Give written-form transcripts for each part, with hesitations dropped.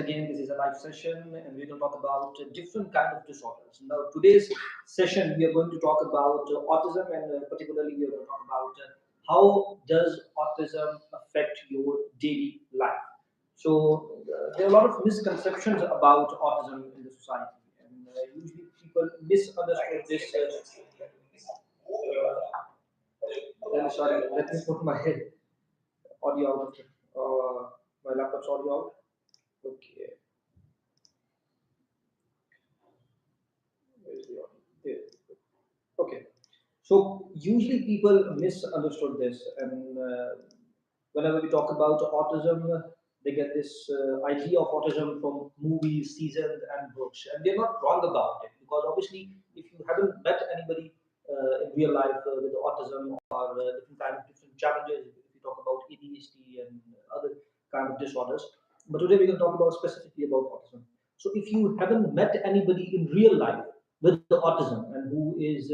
again, this is a live session, and we're going to talk about different kind of disorders. Now, today's session, we are going to talk about autism, and particularly, we are going to talk about how does autism affect your daily life. So, there are a lot of misconceptions about autism in the society, and usually people misunderstand this. Sorry, let me put my head audio out of it. My laptop's audio out. Okay. Where's the audio? There. Okay. So usually people misunderstood this, and whenever we talk about autism, they get this idea of autism from movies, seasons, and books, and they're not wrong about it because obviously, if you haven't met anybody in real life with autism or different challenges, if you talk about ADHD and other kind of disorders, but today we're going to talk about specifically about autism. So if you haven't met anybody in real life with the autism and who is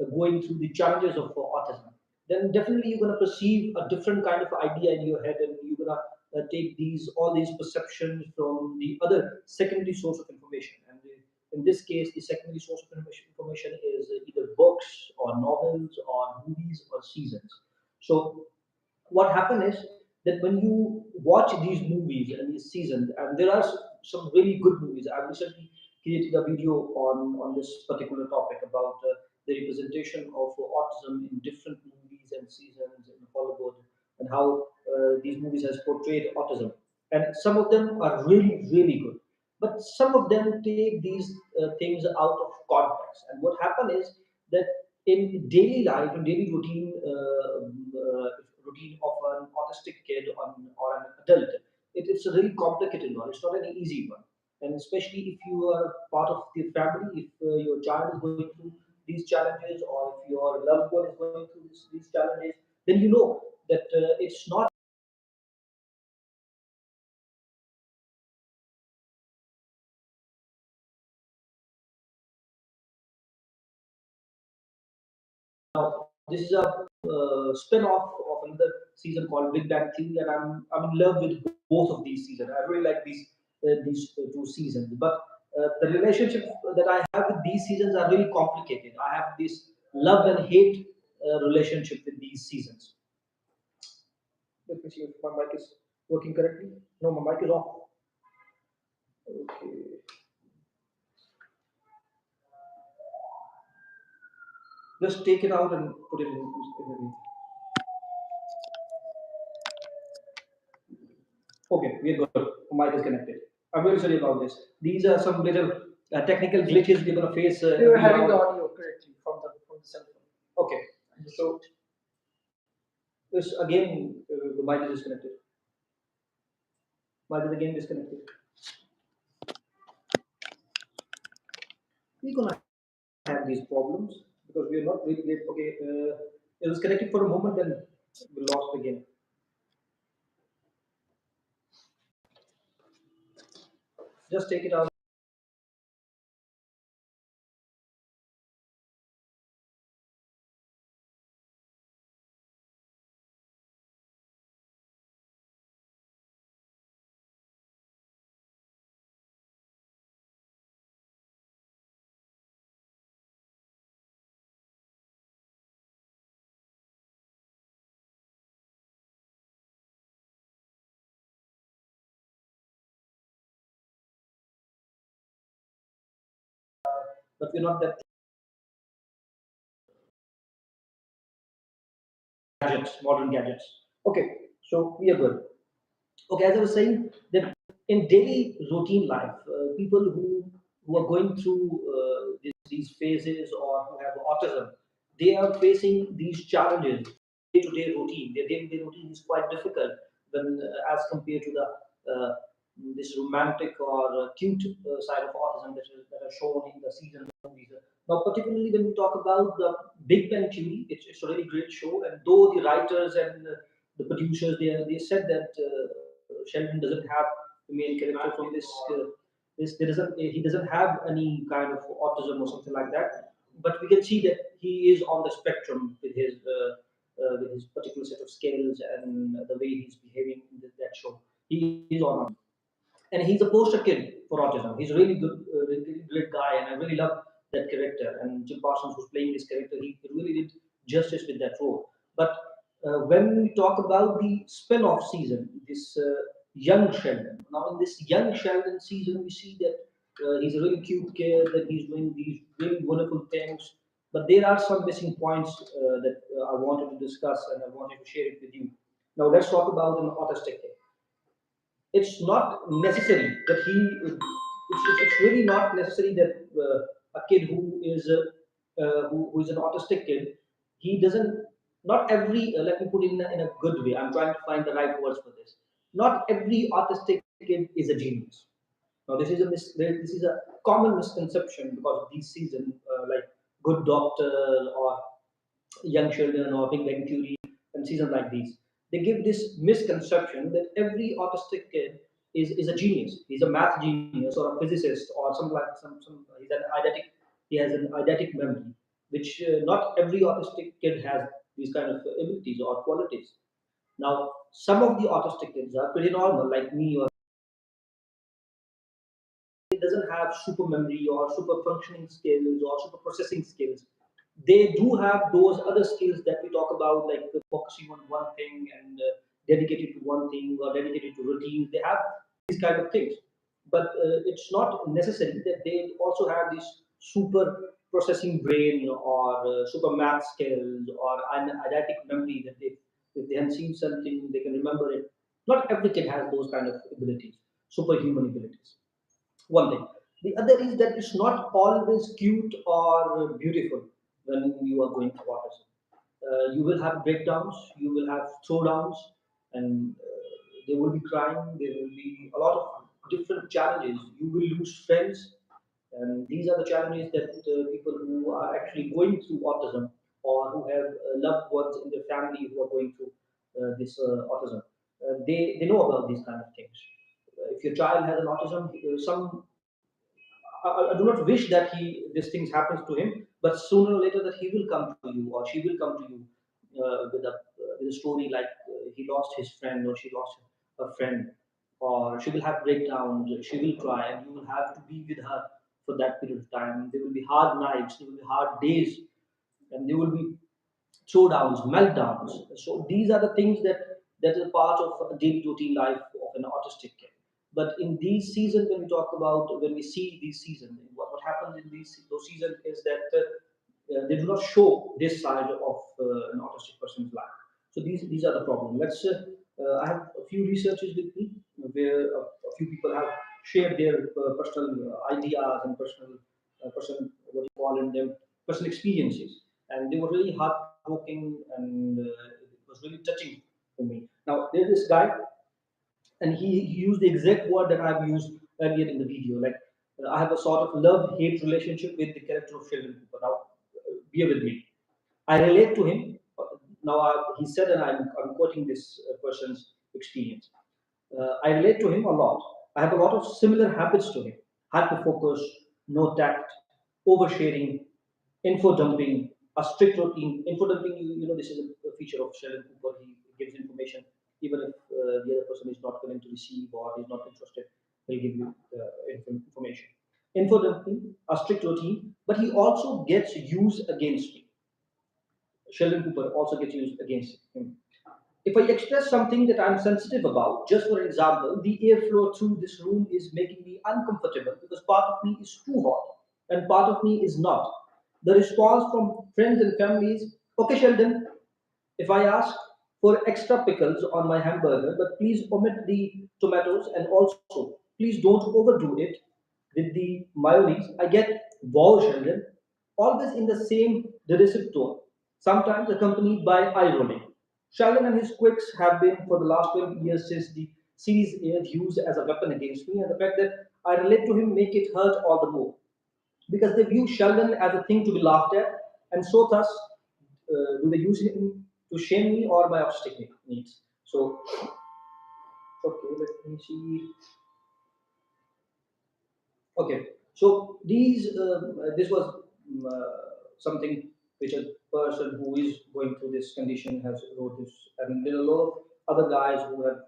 going through the challenges of autism, then definitely you're going to perceive a different kind of idea in your head, and you're going to take these all these perceptions from the other secondary source of information. And in this case, the secondary source of information is either books or novels or movies or seasons. So what happened is that when you watch these movies and these seasons, and there are some really good movies. I recently created a video on this particular topic about the representation of autism in different movies and seasons in Hollywood, and how these movies has portrayed autism. And some of them are really, really good, but some of them take these things out of context. And what happened is that in daily life, in daily routine of an autistic kid or an adult, it's a really complicated one. It's not an easy one, and especially if you are part of the family, if your child is going through these challenges, or if your loved one is going through these challenges, then you know that it's not now. This is a spin-off of another season called Big Bang Theory, and I'm in love with both of these seasons. I really like these two seasons, but the relationship that I have with these seasons are really complicated. I have this love and hate relationship with these seasons. Let me see if my mic is working correctly. No, my mic is off. Okay, just take it out and put it in the. Okay, we're good. Mic is connected. I'm very sorry about this. These are some little technical glitches we're going to face. We were every having the now. audio correctly from the cell phone. Okay, so this again, the mic is disconnected. Mic is again disconnected. We're going to have these problems because we are not really late. Okay, it was connected for a moment, then we lost again. Just take it out. But we're not that gadgets, modern gadgets. Okay, so we are good. Okay, as I was saying, that in daily routine life, people who are going through these phases or who have autism, they are facing these challenges. Day-to-day routine, their day-to-day routine is quite difficult when as compared to the this romantic or cute side of autism that are shown in the season movies. Now, particularly when we talk about the Big Bang Theory, it's a really great show, and though the writers and the producers they said that Sheldon doesn't have the main character from this there doesn't he doesn't have any kind of autism or something like that, but we can see that he is on the spectrum with his particular set of skills and the way he's behaving in that show. He is on. and he's a poster kid for autism. He's a really good, really great guy, and I really love that character. And Jim Parsons, who's playing this character, he really did justice with that role. But when we talk about the spin-off season, this young Sheldon. Now, in this young Sheldon season, we see that he's a really cute kid, that he's doing these really wonderful things. But there are some missing points that I wanted to discuss, and I wanted to share it with you. Now, let's talk about an autistic kid. It's not necessary that it's really not necessary that a kid who is an autistic kid, he doesn't, not every let me put it in a good way. I'm trying to find the right words for this. Not every autistic kid is a genius. Now, this is a common misconception because of these seasons, like Good Doctor or Young Children or Big Bang Theory and seasons like these. They give this misconception that every autistic kid is a genius. He's a math genius or a physicist or some like some he has an eidetic memory, which not every autistic kid has these kind of abilities or qualities. Now, some of the autistic kids are pretty normal, like me or it doesn't have super memory or super functioning skills or super processing skills. They do have those other skills that we talk about, like focusing on one thing and dedicated to one thing or dedicated to routines. They have these kind of things, but it's not necessary that they also have this super processing brain or super math skills or an eidetic memory that they, if they have seen something, they can remember it. Not every kid has those kind of abilities, superhuman abilities. One thing. The other is that it's not always cute or beautiful when you are going through autism. You will have breakdowns, you will have throwdowns, and there will be crying, there will be a lot of different challenges. You will lose friends, and these are the challenges that people who are actually going through autism or who have loved ones in their family who are going through this autism. They know about these kind of things. If your child has an autism, some I do not wish that this things happens to him, but sooner or later that he will come to you or she will come to you with a story like he lost his friend or she lost a friend, or she will have breakdowns, she will cry, and you will have to be with her for that period of time. There will be hard nights, there will be hard days, and there will be throwdowns, meltdowns. So these are the things that is part of a daily routine life of an autistic kid. But in these seasons, when we talk about when we see these seasons, what happens in those seasons is that they do not show this side of an autistic person's life. So these are the problems. I have a few researches with me where a few people have shared their personal ideas and personal what you call in them personal experiences, and they were really heartbroken and it was really touching for me. Now there's this guy, and he used the exact word that I've used earlier in the video. Like I have a sort of love-hate relationship with the character of Sheldon Cooper. Now, bear with me. I relate to him. Now he said, and I'm quoting this person's experience. I relate to him a lot. I have a lot of similar habits to him: hyper focus, no tact, oversharing, info dumping, a strict routine. Info dumping, you know, this is a feature of Sheldon Cooper. He gives information even if the other person is not willing to receive or is not interested. He'll give you information. Info dumping, a strict routine, but he also gets used against me. Sheldon Cooper also gets used against him. If I express something that I'm sensitive about, just for example, the airflow through this room is making me uncomfortable because part of me is too hot and part of me is not. The response from friends and family is, okay, Sheldon, if I ask for extra pickles on my hamburger, but please omit the tomatoes and also please don't overdo it with the mayonnaise, I get wow, Sheldon, always in the same derisive tone, sometimes accompanied by eye rolling. Sheldon and his quicks have been for the last 12 years since the series aired used as a weapon against me, and the fact that I relate to him make it hurt all the more because they view Sheldon as a thing to be laughed at, and so thus do they use him to shame me or my autistic needs. So, okay, let me see. Okay, so this was something which a person who is going through this condition has wrote this, and there are a lot of other guys who have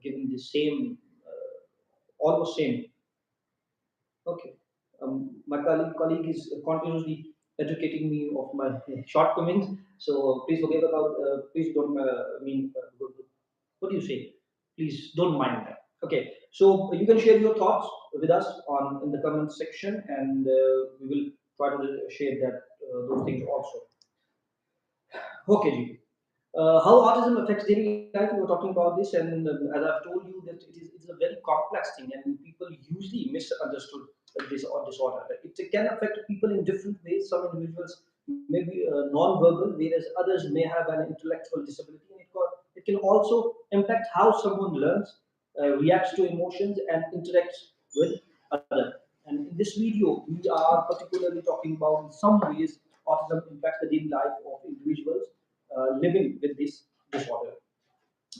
given the same almost same. Okay. My colleague is continuously educating me of my shortcomings. So please forgive about. Please don't mean. What do you say? Please don't mind that. Okay. So you can share your thoughts with us on in the comment section, and we will try to share that those things also. Okay, Ji. How autism affects daily life? We were talking about this, and as I've told you, that it is a very complex thing, and people usually misunderstood this or disorder. It can affect people in different ways. Some individuals may be non-verbal, whereas others may have an intellectual disability, and it can also impact how someone learns, reacts to emotions, and interacts with others. And in this video, we are particularly talking about in some ways autism impacts the daily life of individuals living with this disorder.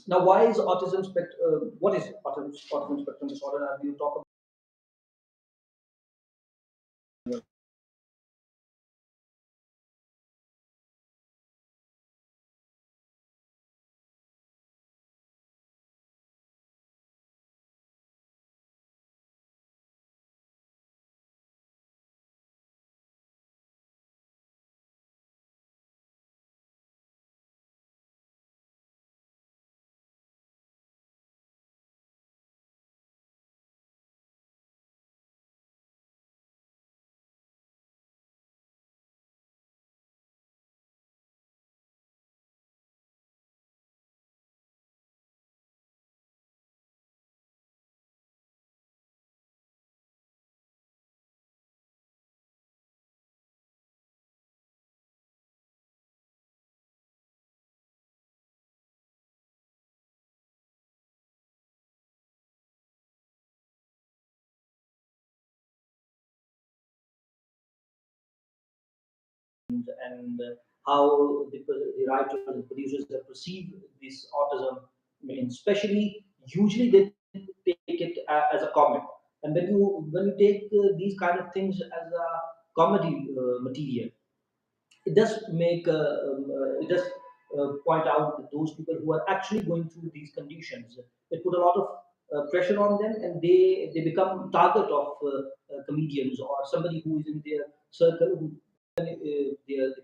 Now, why is what is autism spectrum disorder? And we will talk and how the writers and producers have perceived this autism, and especially usually they take it as a comic. And when you take these kind of things as a comedy material, it does point out that those people who are actually going through these conditions, it put a lot of pressure on them, and they become target of comedians or somebody who is in their circle who they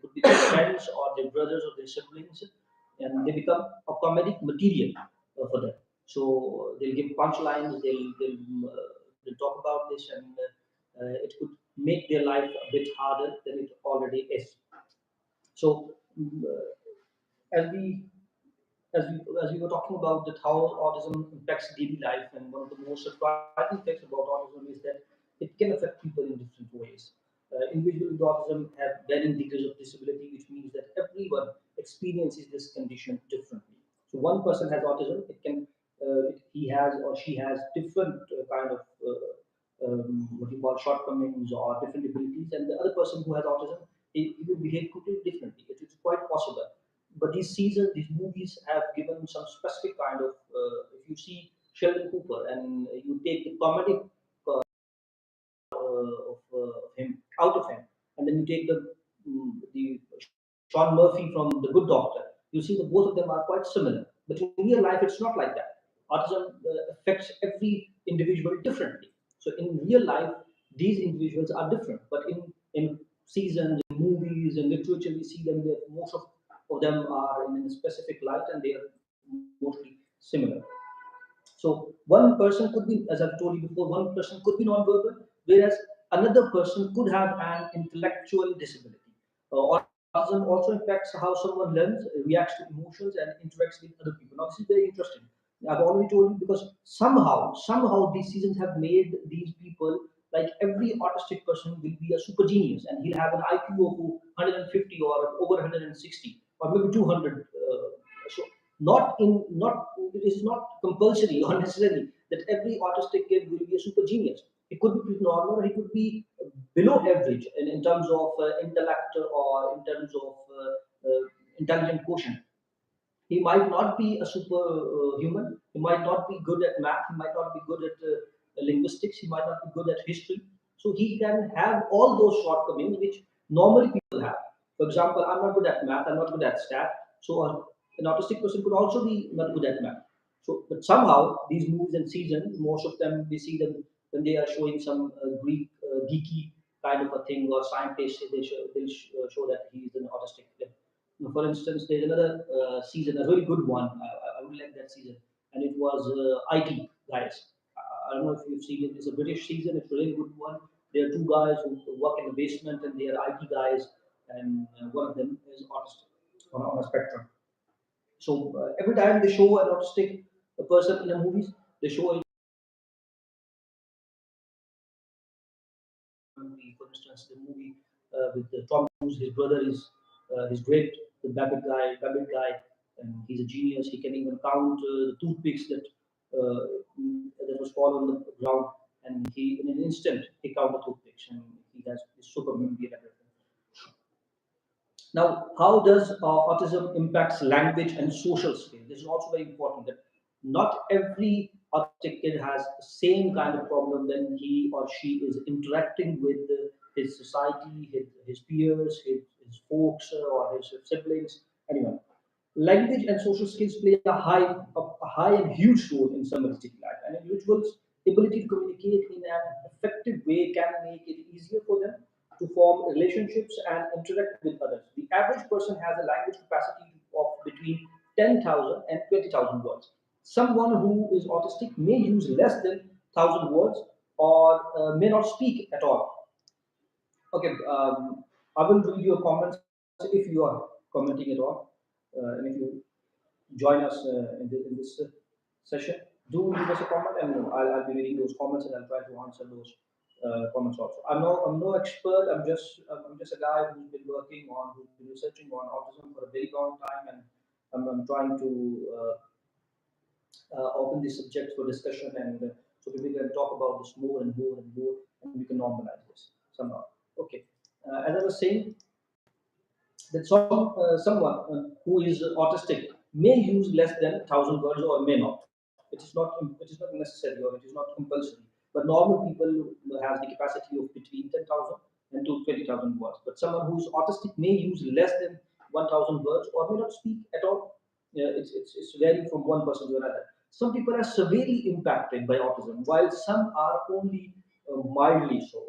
could be their friends or their brothers or their siblings, and they become a comedic material for them. So they'll give punchlines, they'll talk about this, and it could make their life a bit harder than it already is. So, as we as we were talking about that how autism impacts daily life, and one of the most surprising things about autism is that it can affect people in different ways. Individuals with autism have varying degrees of disability, which means that everyone experiences this condition differently. So one person has autism, he has or she has different kind of what you call shortcomings or different abilities, and the other person who has autism, he will behave completely differently. It is quite possible. But these movies have given some specific kind of. If you see Sheldon Cooper and you take the comedic of him out of him, and then you take the Sean Murphy from The Good Doctor, you see that both of them are quite similar. But in real life, it's not like that. Autism affects every individual differently. So in real life, these individuals are different. But in seasons, in movies, and literature, we see them. Most of them are in a specific light, and they are mostly similar. So one person could be, as I've told you before, one person could be non-verbal, whereas another person could have an intellectual disability. Autism also impacts how someone learns, reacts to emotions, and interacts with other people. Now, this is very interesting. I've already told you because somehow these seasons have made these people like every autistic person will be a super genius, and he'll have an IQ of 150 or over 160 or maybe 200. So not it is not compulsory or necessary that every autistic kid will be a super genius. He could be pretty normal, or he could be below average in terms of intellect or in terms of intelligent quotient. He might not be a super human. He might not be good at math. He might not be good at linguistics. He might not be good at history. So he can have all those shortcomings which normally people have. For example, I'm not good at math. I'm not good at stat. So an autistic person could also be not good at math. So, but somehow these movies and seasons, most of them we see them when they are showing some Greek geeky kind of a thing or scientist. They'll show that he is an autistic. For instance, there's another season, a really good one. I would like that season, and it was IT guys. I don't know if you've seen it. It's a British season. It's a really good one. There are two guys who work in the basement, and they are IT guys, and one of them is autistic on a spectrum. So every time they show an autistic person in the movies, they show it. For instance, the movie with Tom Cruise, his brother is he's great, the Babbitt guy, and he's a genius. He can even count the toothpicks that was fall on the ground, and he in an instant he count the toothpicks, and he has this super memory and everything. Now, how does autism impacts language and social skills? This is also very important that not every autistic kid has the same kind of problem when he or she is interacting with his society, his peers, his folks, or his siblings, anyone. Language and social skills play a high and huge role in someone's daily life. An individual's ability to communicate in an effective way can make it easier for them to form relationships and interact with others. The average person has a language capacity of between 10,000 and 20,000 words. Someone who is autistic may use less than 1,000 words or may not speak at all. Okay, I will read your comments if you are commenting at all. And if you join us in this session, do leave us a comment, and I'll be reading those comments, and I'll try to answer those comments also. I'm no expert. I'm just a guy who's been working on, who's been researching on autism for a very long time, and I'm trying to open this subject for discussion, and so we can talk about this more and more and more, and we can normalize this somehow. Okay, as I was saying, that someone who is autistic may use less than 1,000 words or may not. It is not necessary or it is not compulsory. But normal people have the capacity of between 10,000 and to 20,000 words. But someone who is autistic may use less than 1,000 words or may not speak at all. Yeah, it's varying from one person to another. Some people are severely impacted by autism, while some are only mildly so.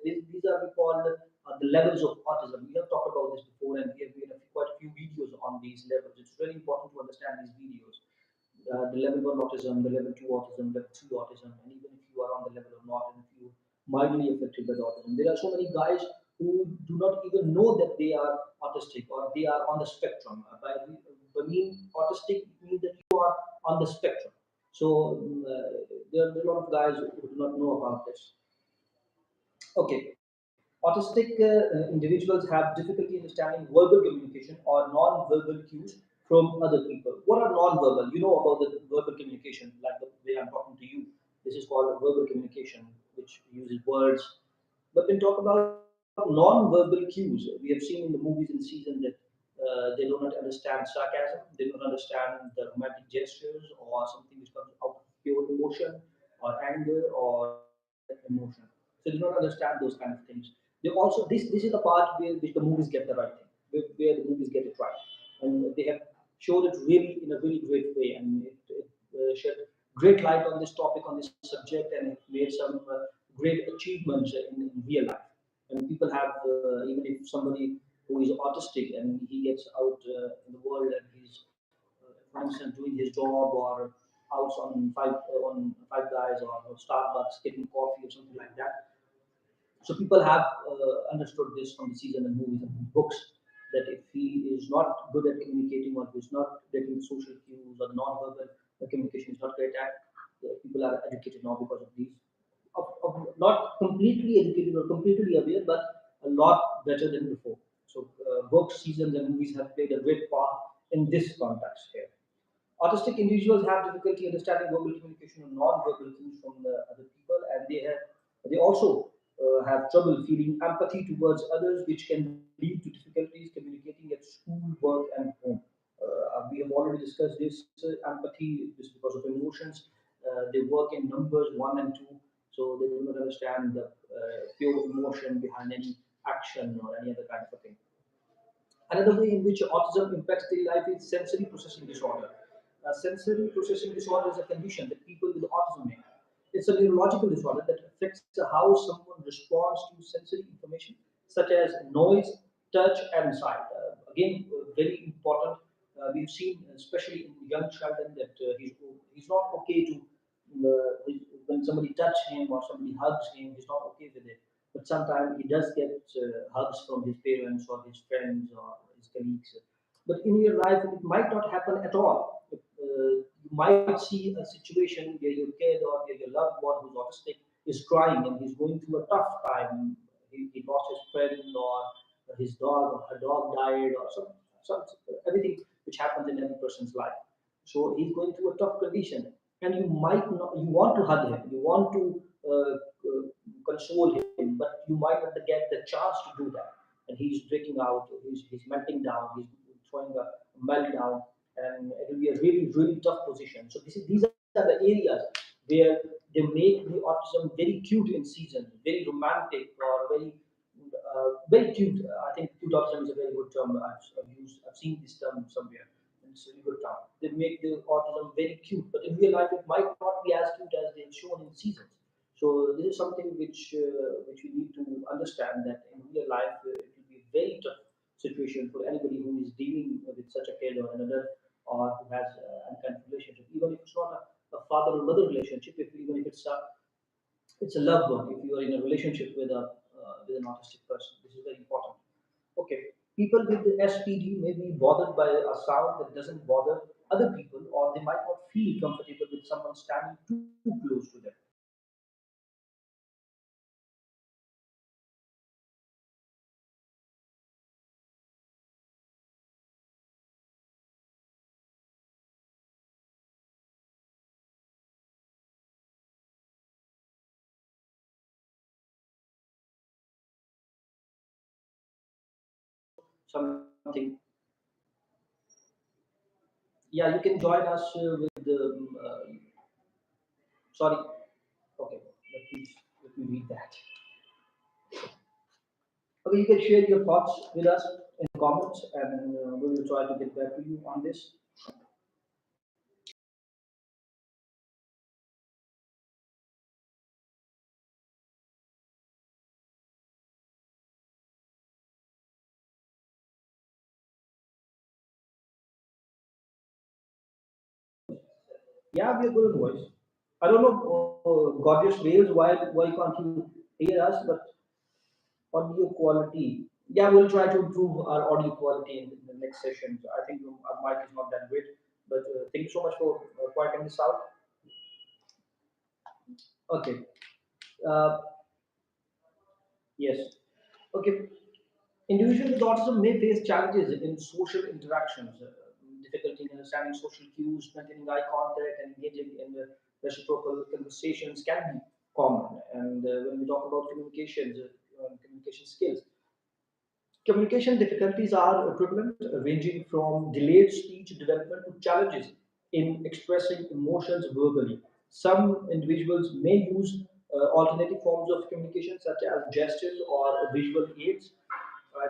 These are we call the levels of autism. We have talked about this before, and we have made quite a few videos on these levels. It's very important to understand these videos. The level 1 autism, the level 2 autism, level 3 autism, and even if you are on the level of not, and if you mildly affected by the autism, there are so many guys who do not even know that they are autistic or they are on the spectrum. By mean autistic means that you are on the spectrum. So there are a lot of guys who do not know about this. Okay, autistic individuals have difficulty understanding verbal communication or non-verbal cues from other people. What are non-verbal? You know about the verbal communication, like the way I'm talking to you. This is called verbal communication, which uses words. But when talk about non-verbal cues, we have seen in the movies and season that they do not understand sarcasm, they don't understand the romantic gestures or something which comes out of pure emotion or anger or emotion. So they do not understand those kind of things. They also this is the part where which the movies get the right thing, where the movies get it right, and they have showed it really in a really great way, and it shed great light on this topic, on this subject, and it made some great achievements in real life. And people have even if somebody who is autistic and he gets out in the world and he's for instance doing his job or out on five guys or Starbucks getting coffee or something like that. So people have understood this from the season and movies and books that if he is not good at communicating or he's not getting the social cues or the non-verbal communication is not great at, people are educated now because of these. Not completely educated or completely aware, but a lot better than before. So books, seasons, and movies have played a great part in this context here. Autistic individuals have difficulty understanding verbal communication or non-verbal cues from the other people, and they also have trouble feeling empathy towards others, which can lead to difficulties communicating at school, work, and home. We have already discussed this empathy is because of emotions. They work in numbers one and two, so they do not understand the pure emotion behind any action or any other kind of a thing. Another way in which autism impacts daily life is sensory processing disorder. sensory processing disorder is a condition that people with autism may have. It's a neurological disorder that affects how someone responds to sensory information, such as noise, touch, and sight. Again, very important. We've seen, especially in young children, that he's not okay to when somebody touches him or somebody hugs him, he's not okay with it. But sometimes he does get hugs from his parents or his friends or his colleagues. But in your life, it might not happen at all. You might see a situation where your kid or your loved one who's autistic is crying and he's going through a tough time. He lost his friend or his dog or her dog died or some everything which happens in every person's life. So he's going through a tough condition, and you might not, you want to hug him, you want to console him, but you might not get the chance to do that, and he's breaking out, he's melting down, he's throwing a meltdown, and it will be a really really tough position. So these are the areas where they make the autism very cute in season, very romantic or very cute. I think cute autism is a very good term. I've seen this term somewhere. It's a really good term. They make the autism very cute, but in real life it might not be as cute as they've shown in seasons. So this is something which we need to understand, that in real life it will be a very tough situation for anybody who is dealing with such a kid or an adult or who has any kind of relationship, even if it's not a father or mother relationship, even if it's a loved one. If you are in a relationship with an autistic person, this is very important. Okay, people with the SPD may be bothered by a sound that doesn't bother other people, or they might not feel comfortable with someone standing too close to them. Something. Yeah, you can join us with the. Sorry. Okay, let me read that. Okay, you can share your thoughts with us in comments, and we will try to get back to you on this. Yeah, we are good on voice. I don't know, gorgeous Wales, why can't you hear us? But audio quality. Yeah, we'll try to improve our audio quality in the next session. So I think our mic is not that great, but thank you so much for pointing this out. Okay. Uh, yes. Okay. Individuals with autism may face challenges in social interactions, difficulty in understanding social cues, maintaining eye contact, and engaging in reciprocal conversations can be common. And when we talk about communication skills, communication difficulties are prevalent, ranging from delayed speech development to challenges in expressing emotions verbally. Some individuals may use alternative forms of communication, such as gestures or visual aids.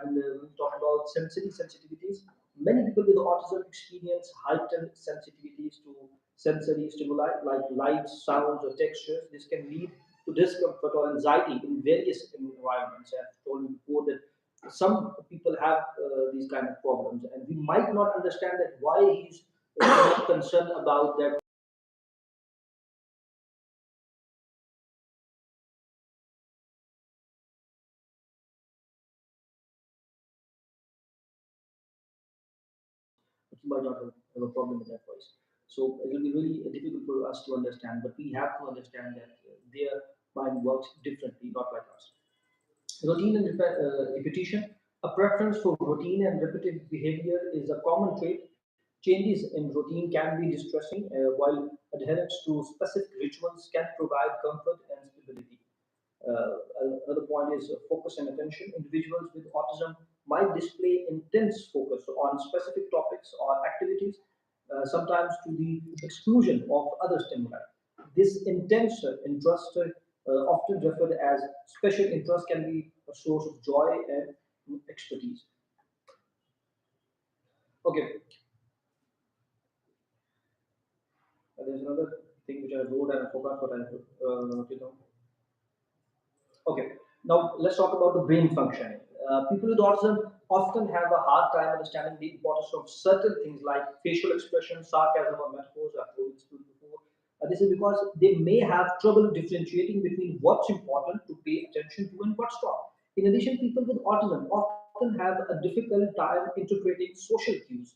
And we talk about sensory sensitivities. Many people with autism experience heightened sensitivities to sensory stimuli like light, sounds, or textures. This can lead to discomfort or anxiety in various environments. I've told you before that some people have these kind of problems, and we might not understand that why he's not concerned about that. He might not have a problem with that voice. So it will be really difficult for us to understand, but we have to understand that their mind works differently, not like us. Routine and repetition. A preference for routine and repetitive behavior is a common trait. Changes in routine can be distressing, while adherence to specific rituals can provide comfort and stability. Another point is focus and attention. Individuals with autism might display intense focus on specific topics or activities, sometimes to the exclusion of other stimuli. This intense interest, often referred as special interest, can be a source of joy and expertise. Okay, There's another thing which I wrote and I forgot what I Okay, now let's talk about the brain functioning. People with autism often have a hard time understanding the importance of certain things like facial expression, sarcasm, or metaphors. I've told this before. This is because they may have trouble differentiating between what's important to pay attention to and what's not. In addition, people with autism often have a difficult time interpreting social cues.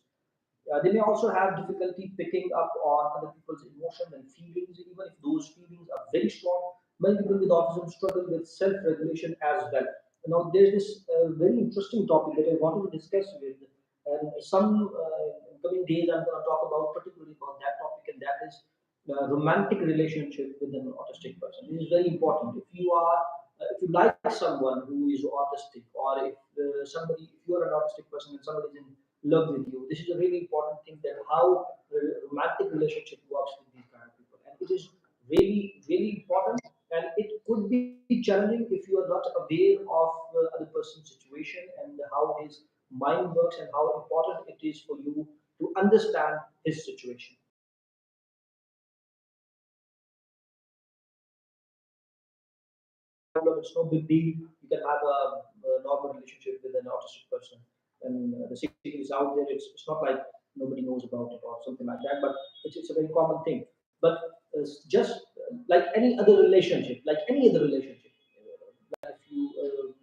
They may also have difficulty picking up on other people's emotions and feelings, even if those feelings are very strong. Many people with autism struggle with self-regulation as well. Now, there's this very interesting topic that I wanted to discuss with, and some in coming days I'm going to talk about particularly about that topic, and that is romantic relationship with an autistic person. This is very important. If you like someone who is autistic, or if you are an autistic person and somebody is in love with you, this is a really important thing that how the romantic relationship works with these kind of people, and it is really important. And it could be challenging if you are not aware of other person's situation and how his mind works and how important it is for you to understand his situation. Problem. It's no big deal. You can have a normal relationship with an autistic person, and the secret is out there. It's not like nobody knows about it or something like that. But it's a very common thing. But it's just like any other relationship, like if you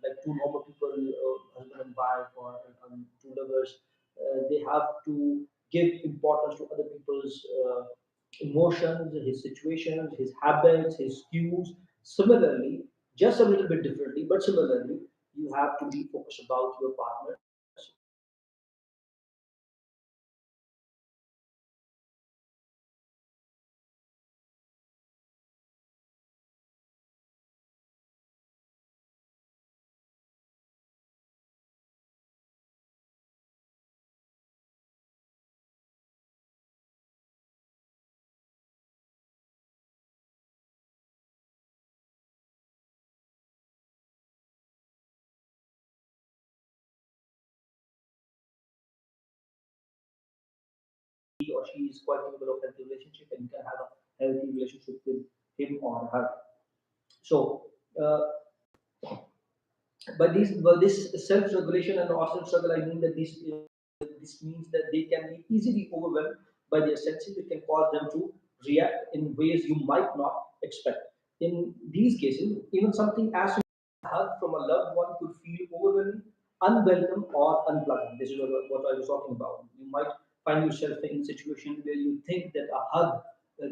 like two normal people, husband and wife, or two lovers, they have to give importance to other people's emotions, his situations, his habits, his cues. Similarly, just a little bit differently, but similarly, you have to be focused about your partners. He or she is quite capable of healthy relationship, and you can have a healthy relationship with him or her. So, by this self-regulation and autism struggle, I mean that this means that they can be easily overwhelmed by their senses. It can cause them to react in ways you might not expect. In these cases, even something as simple as a hug from a loved one could feel overwhelming, unwelcome, or unpleasant. This is what I was talking about. You might find yourself in a situation where you think that a hug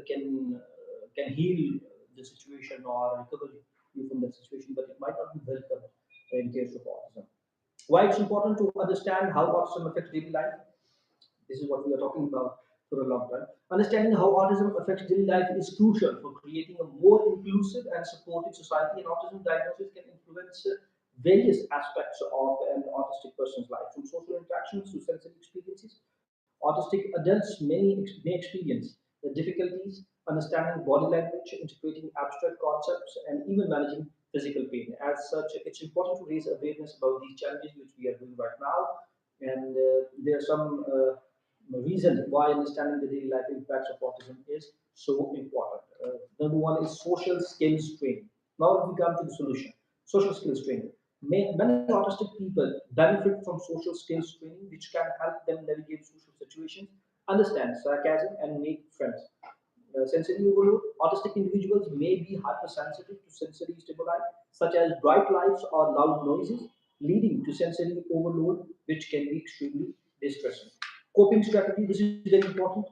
can heal the situation or recover you from that situation, but it might not be welcome in case of autism. Why it's important to understand how autism affects daily life? This is what we are talking about for a long time. Understanding how autism affects daily life is crucial for creating a more inclusive and supportive society. And autism diagnosis can influence various aspects of an autistic person's life, from social interactions to sensory experiences. Autistic adults may experience the difficulties understanding body language, interpreting abstract concepts, and even managing physical pain. As such, it's important to raise awareness about these challenges, which we are doing right now. And there are some reason why understanding the daily life impacts of autism is so important. Number one is social skills training. Now we come to the solution. Social skills training. Many autistic people benefit from social skills training, which can help them navigate social situations, understand sarcasm, and make friends. Sensory overload. Autistic individuals may be hypersensitive to sensory stimuli, such as bright lights or loud noises, leading to sensory overload, which can be extremely distressing. Coping strategy. This is very important.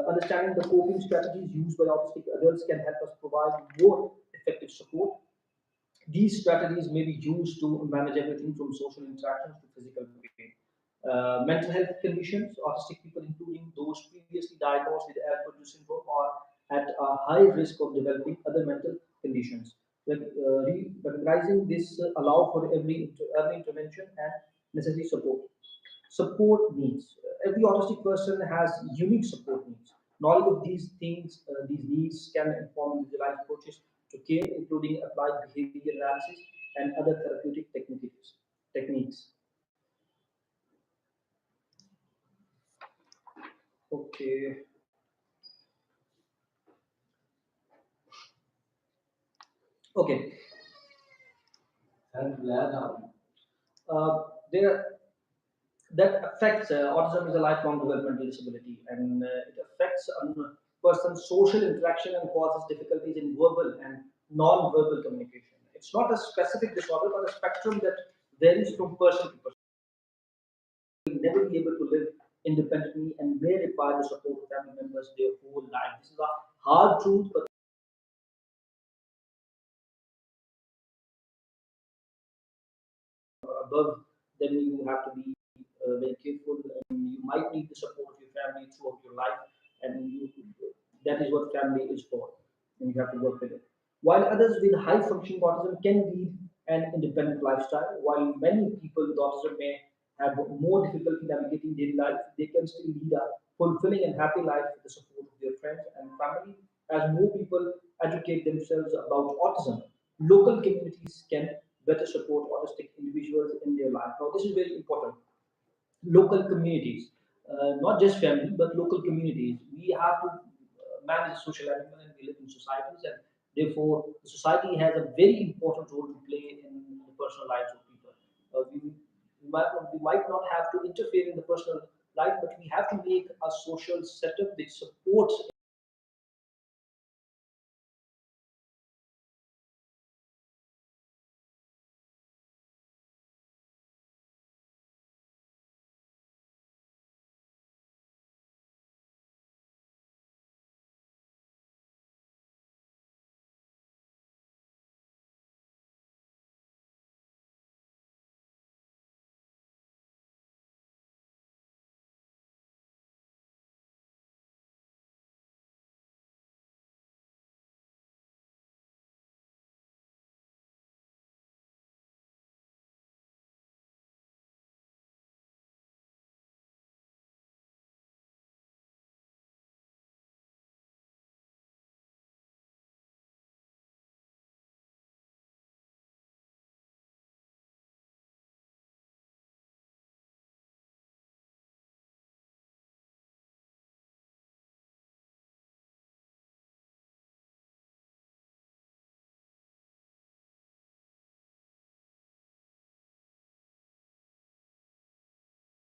Understanding the coping strategies used by autistic adults can help us provide more effective support. These strategies may be used to manage everything from social interactions to physical pain. Mental health conditions, autistic people, including those previously diagnosed with Asperger's syndrome, are at a high risk of developing other mental conditions. Recognizing this allow for early intervention and necessary support. Support needs. Every autistic person has unique support needs. Knowledge of these needs can inform individualized approaches to care, including applied behavior analysis and other therapeutic techniques. Okay. Okay, there that affects autism is a lifelong developmental disability, and it affects a person's social interaction and causes difficulties in verbal and non-verbal communication. It's not a specific disorder, but a spectrum that varies from person to person. Will never be able to live independently and may require the support of family members their whole life. This is a hard truth, but above, then you have to be very careful, and you might need the support of your family throughout your life, and that is what family is for, and you have to work with it. While others with high functioning autism can lead an independent lifestyle, while many people with autism may have more difficulty navigating daily life, they can still lead a fulfilling and happy life with the support of their friends and family. As more people educate themselves about autism, local communities can better support autistic individuals in their life. Now, this is very important. Local communities, not just family, but local communities. We have to manage a social animal, and we live in societies, and therefore, the society has a very important role to play in the personal lives of people. We might not have to interfere in the personal life, but we have to make a social setup which supports